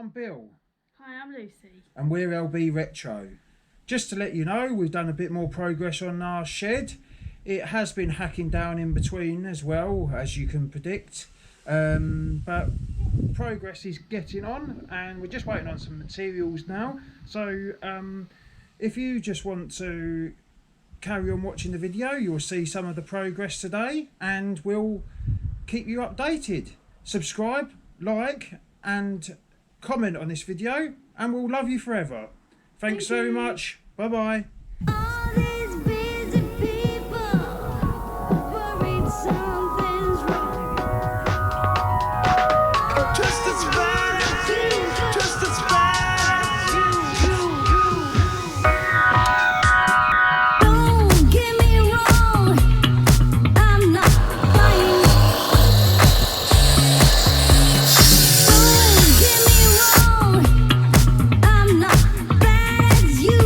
I'm Bill. Hi, I'm Lucy. And we're LB Retro. Just to let you know, we've done a bit more progress on our shed. It has been hacking down in between as well, as you can predict. But progress is getting on, and we're just waiting on some materials now. So if you just want to carry on watching the video, you'll see some of the progress today, and we'll keep you updated. Subscribe, like and comment on this video, and we'll love you forever. Thanks very much. Bye bye. All these busy people worried something's wrong. Just as bad, just as bad. Don't get me wrong, I'm not lying. Don't get me wrong, I'm not bad as you.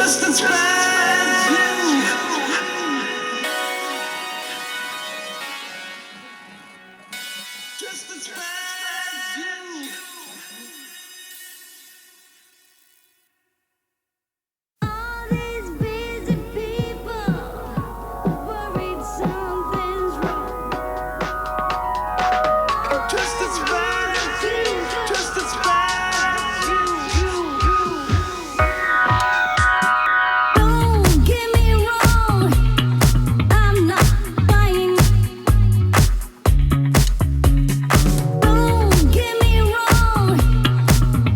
just as bad as you. Just as bad as you. All these busy people worried something's wrong. Just as bad as you. Just as bad as you. Don't get me wrong, I'm not buying. Don't get me wrong,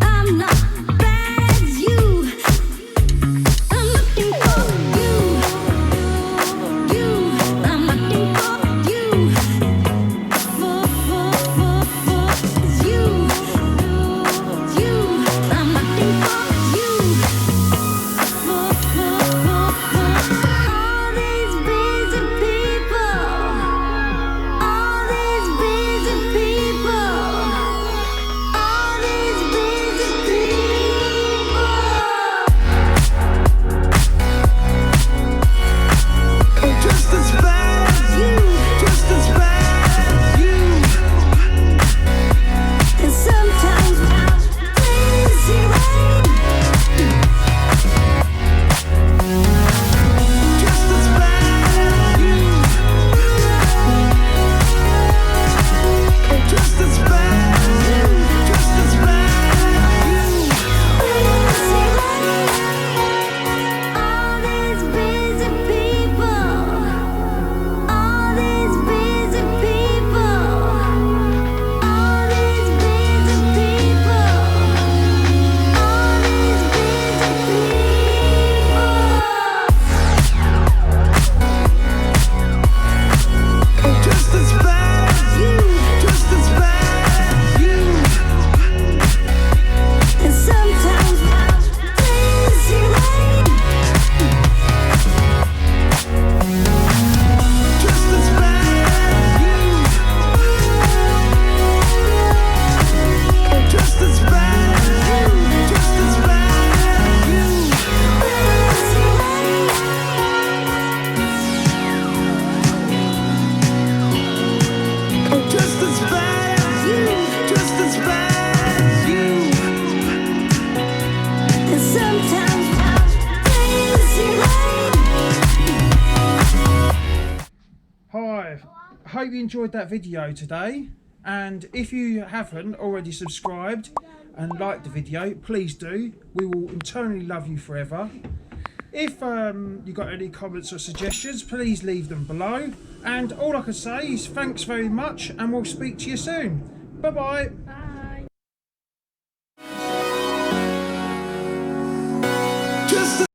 I'm not bad as you. I'm looking for you. I'm looking for you. It's you. I'm looking for you. All these busy people. All these busy people. All these busy people. Just as bad as you. Just as bad as you. And sometimes crazy right. Just as bad as you. Just as bad as you. Just as bad as you. Crazy right. All these busy people. All these busy people. All these busy people. All these busy people. Just as bad as you. Just as bad as you. And sometimes crazy right. Just as bad as you. Just as bad as you. Just as bad as you. Crazy right. Just as bad as you. Just as bad as you. And sometimes crazy right. Hi, I hope you enjoyed that video today, and if you haven't already subscribed and liked the video, please do. We will eternally love you forever. If you got any comments or suggestions, please leave them below, and all I can say is thanks very much, and we'll speak to you soon. Bye bye.